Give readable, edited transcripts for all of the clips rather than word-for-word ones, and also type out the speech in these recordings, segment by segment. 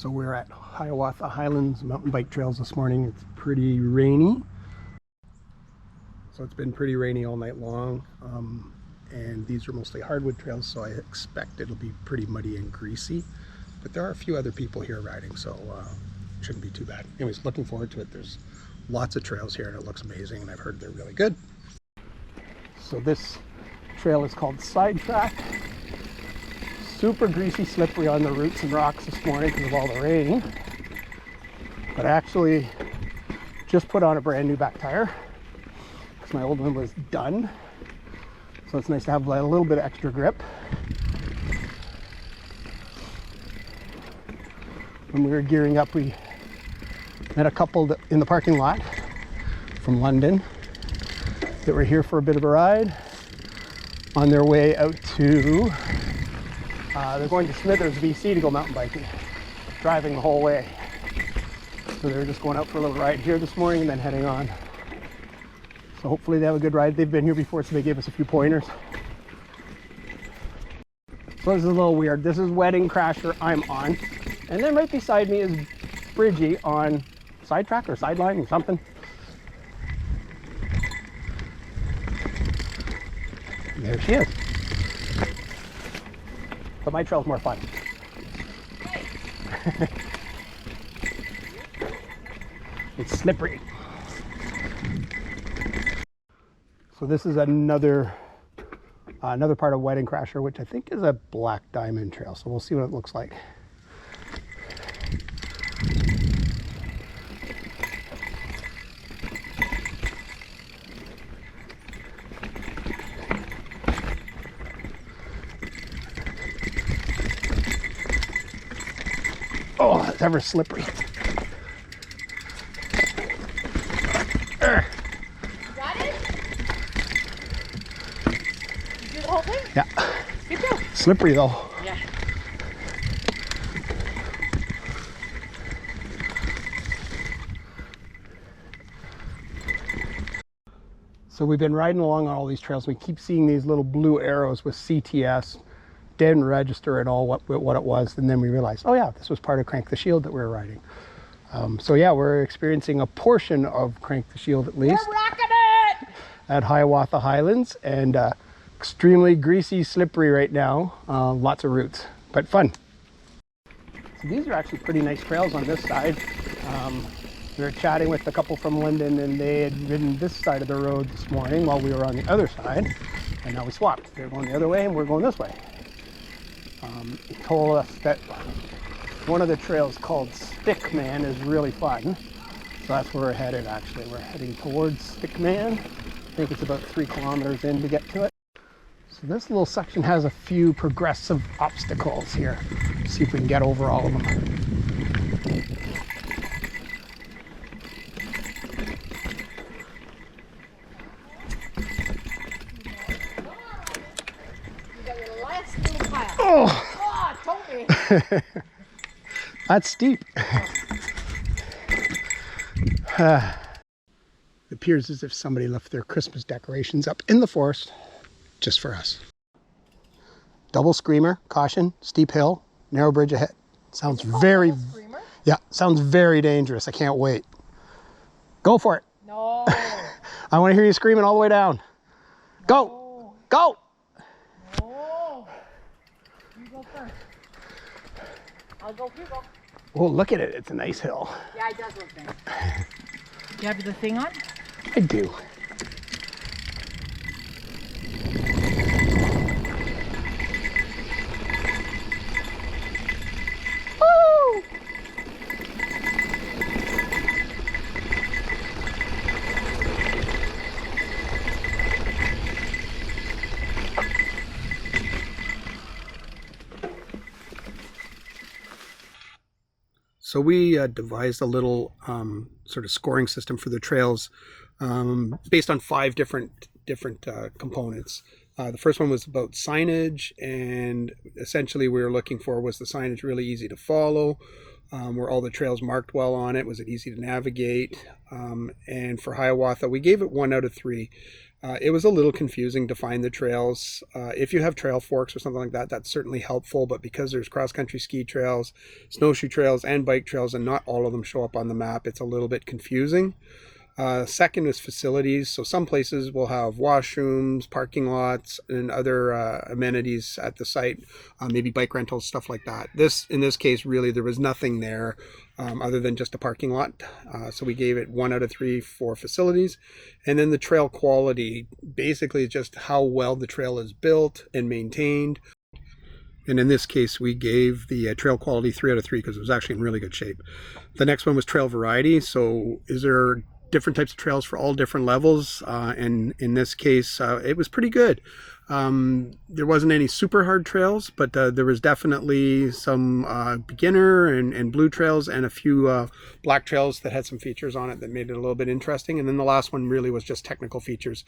So we're at Hiawatha Highlands mountain bike trails this morning. It's pretty rainy. So it's been pretty rainy all night long. And these are mostly hardwood trails, so I expect it'll be pretty muddy and greasy. But there are a few other people here riding, so it shouldn't be too bad. Anyways, looking forward to it. There's lots of trails here and it looks amazing, and I've heard they're really good. So this trail is called Sidetrack. Super greasy, slippery on the roots and rocks this morning because of all the rain. But I actually just put on a brand new back tire because my old one was done. So it's nice to have a little bit of extra grip. When we were gearing up, we met a couple in the parking lot from London that were here for a bit of a ride on their way out to they're going to Smithers, BC to go mountain biking, driving the whole way. So they're just going out for a little ride here this morning and then heading on. So hopefully they have a good ride. They've been here before, so they gave us a few pointers. So this is a little weird. This is Wedding Crasher I'm on. And then right beside me is Bridgie on Sidetrack or Sideline or something. And there she is. But my trail's more fun. It's slippery. So this is another part of Wedding Crasher, which I think is a black diamond trail. So we'll see what it looks like. Oh, it's ever slippery. Got it? You do the whole thing? Yeah. Good job. Slippery though. Yeah. So we've been riding along on all these trails. We keep seeing these little blue arrows with CTS. Didn't register at all what it was, and then we realized, oh yeah, this was part of Crank the Shield that we were riding. So yeah, we're experiencing a portion of Crank the Shield at least. We're rocking it! At Hiawatha Highlands, and extremely greasy, slippery right now. Lots of roots, but fun. So these are actually pretty nice trails on this side. We were chatting with a couple from London, and they had ridden this side of the road this morning while we were on the other side, and now we swapped. They're going the other way and we're going this way. He told us that one of the trails called Stickman is really fun. So that's where we're headed actually. We're heading towards Stickman. I think it's about 3 kilometers in to get to it. So this little section has a few progressive obstacles here. See if we can get over all of them. Oh! That's steep. It appears as if somebody left their Christmas decorations up in the forest just for us. Double screamer, caution, steep hill, narrow bridge ahead. Sounds very, yeah, sounds very dangerous. I can't wait. Go for it. No. I want to hear you screaming all the way down. Go, No. go. No. You go first. I'll go, you go. Oh, look at it. It's a nice hill. Yeah, it does look nice. You have the thing on? I do. Woo! So we devised a little sort of scoring system for the trails based on 5 different components. The first one was about signage, and essentially we were looking for, was the signage really easy to follow? Were all the trails marked well on it? Was it easy to navigate? And for Hiawatha, we gave it 1 out of 3. It was a little confusing to find the trails. If you have trail forks or something like that, that's certainly helpful, but because there's cross-country ski trails, snowshoe trails, and bike trails, and not all of them show up on the map, it's a little bit confusing. Second is facilities. So some places will have washrooms, parking lots, and other amenities at the site, maybe bike rentals, stuff like that. In this case, really, there was nothing there other than just a parking lot. So we gave it 1 out of 3 for facilities. And then the trail quality, basically just how well the trail is built and maintained. And in this case, we gave the trail quality 3 out of 3 because it was actually in really good shape. The next one was trail variety. So is there different types of trails for all different levels? And in this case, it was pretty good. There wasn't any super hard trails, but there was definitely some beginner and blue trails, and a few black trails that had some features on it that made it a little bit interesting. And then the last one really was just technical features.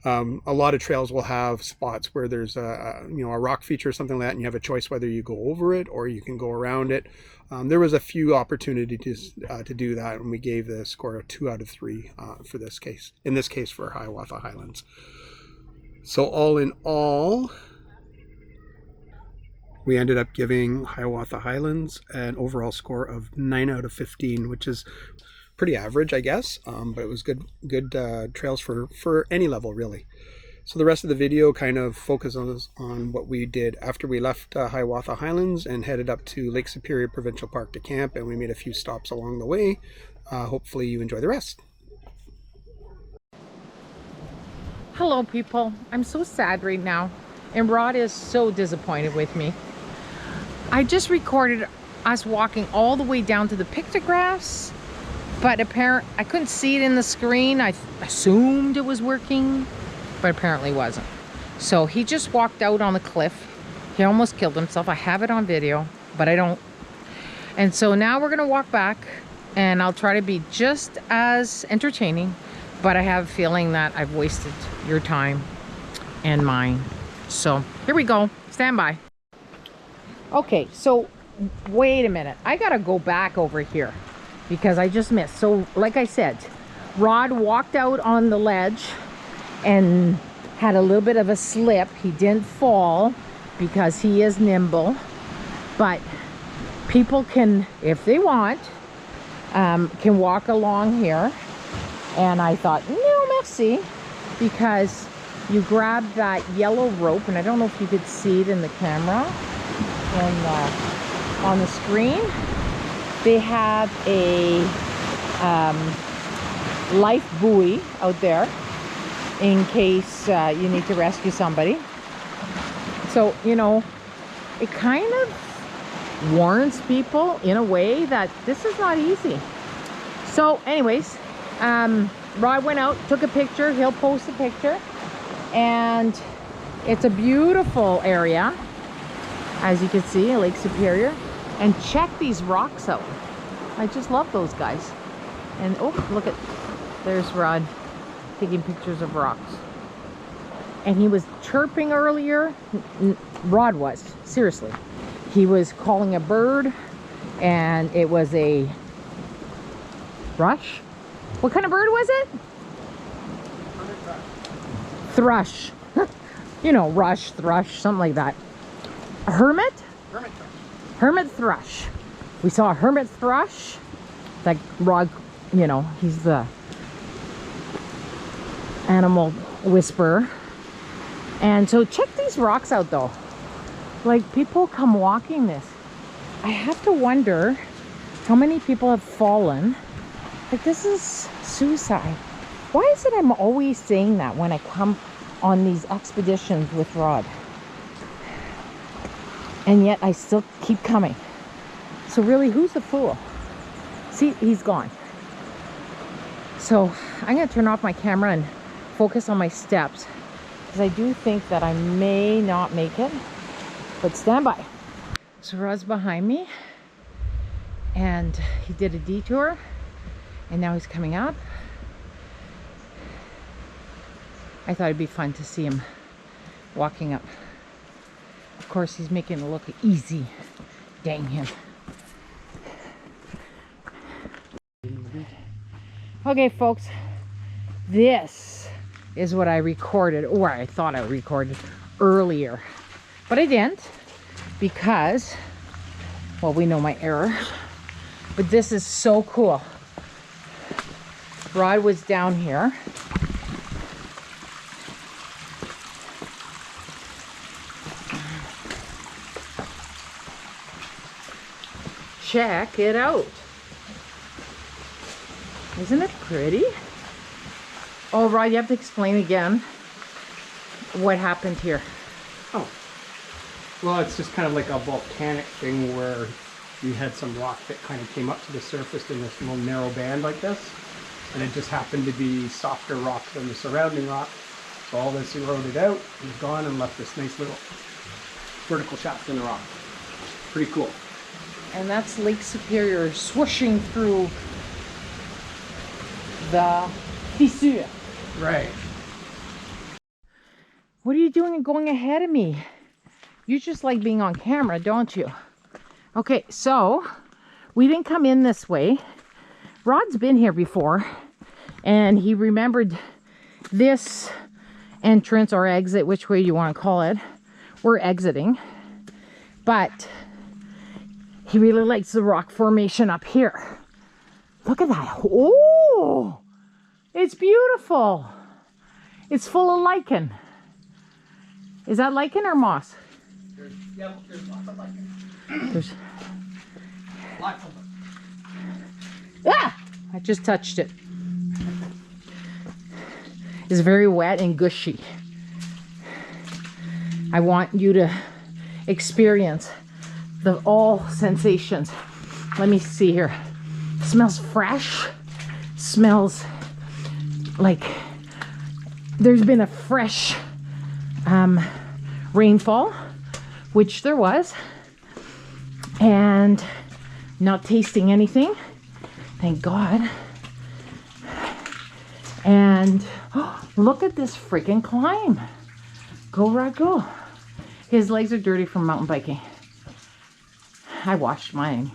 A lot of trails will have spots where there's a rock feature or something like that, and you have a choice whether you go over it or you can go around it. There was a few opportunities to do that, and we gave the score a 2 out of 3 for this case. In this case, for Hiawatha Highlands. So all in all, we ended up giving Hiawatha Highlands an overall score of 9 out of 15, which is pretty average, I guess. But it was good trails for any level, really. So the rest of the video kind of focuses on what we did after we left Hiawatha Highlands and headed up to Lake Superior Provincial Park to camp, and we made a few stops along the way. Hopefully you enjoy the rest. Hello, people. I'm so sad right now, and Rod is so disappointed with me. I just recorded us walking all the way down to the pictographs, but I couldn't see it in the screen. I assumed it was working, but apparently wasn't. So he just walked out on the cliff. He almost killed himself. I have it on video, but I don't. And so now we're gonna walk back, and I'll try to be just as entertaining, but I have a feeling that I've wasted your time and mine. So here we go. Stand by. Okay, so wait a minute. I gotta go back over here because I just missed. So like I said, Rod walked out on the ledge and had a little bit of a slip. He didn't fall because he is nimble, but people can, if they want, can walk along here. And I thought, no, merci, because you grab that yellow rope, and I don't know if you could see it in the camera and on the screen. They have a life buoy out there in case you need to rescue somebody. So, you know, it kind of warns people in a way that this is not easy. So anyways, Rod went out, took a picture. He'll post a picture, and it's a beautiful area, as you can see, Lake Superior. And check these rocks out. I just love those guys. And oh, look at, there's Rod taking pictures of rocks. And he was chirping earlier. Rod was, seriously. He was calling a bird, and it was a thrush. What kind of bird was it? Thrush. You know, rush, thrush, something like that. A hermit? Hermit thrush. Hermit thrush. We saw a hermit thrush. That Rod, you know, he's the animal whisperer. And so check these rocks out though. Like, people come walking this. I have to wonder how many people have fallen. Like, this is suicide. Why is it I'm always saying that when I come on these expeditions with Rod? And yet I still keep coming. So really, who's the fool? See, he's gone. So I'm gonna turn off my camera and focus on my steps, because I do think that I may not make it, but stand by. So Rod's behind me, and he did a detour, and now he's coming up. I thought it'd be fun to see him walking up. Of course, he's making it look easy. Dang him. Okay, folks, this is what I recorded, or I thought I recorded earlier, but I didn't because, well, we know my error, but this is so cool. Rod was down here. Check it out. Isn't it pretty? Oh, Rod, you have to explain again what happened here. Oh, well, it's just kind of like a volcanic thing where you had some rock that kind of came up to the surface in this little narrow band like this, and it just happened to be softer rock than the surrounding rock. So all this eroded out and gone and left this nice little vertical shaft in the rock. Pretty cool. And that's Lake Superior swooshing through the fissure. Right. What are you doing going ahead of me? You just like being on camera, don't you? Okay, so we didn't come in this way. Rod's been here before, and he remembered this entrance or exit, which way you want to call it. We're exiting, but he really likes the rock formation up here. Look at that. Oh, it's beautiful. It's full of lichen. Is that lichen or moss? There's lots of lichen. There's Lots of them. Ah! I just touched it. It's very wet and gushy. I want you to experience all sensations. Let me see here. Smells fresh. Smells like there's been a fresh rainfall, which there was, and not tasting anything, thank God. And oh, look at this freaking climb. Go Rod, go. His legs are dirty from mountain biking. I washed mine.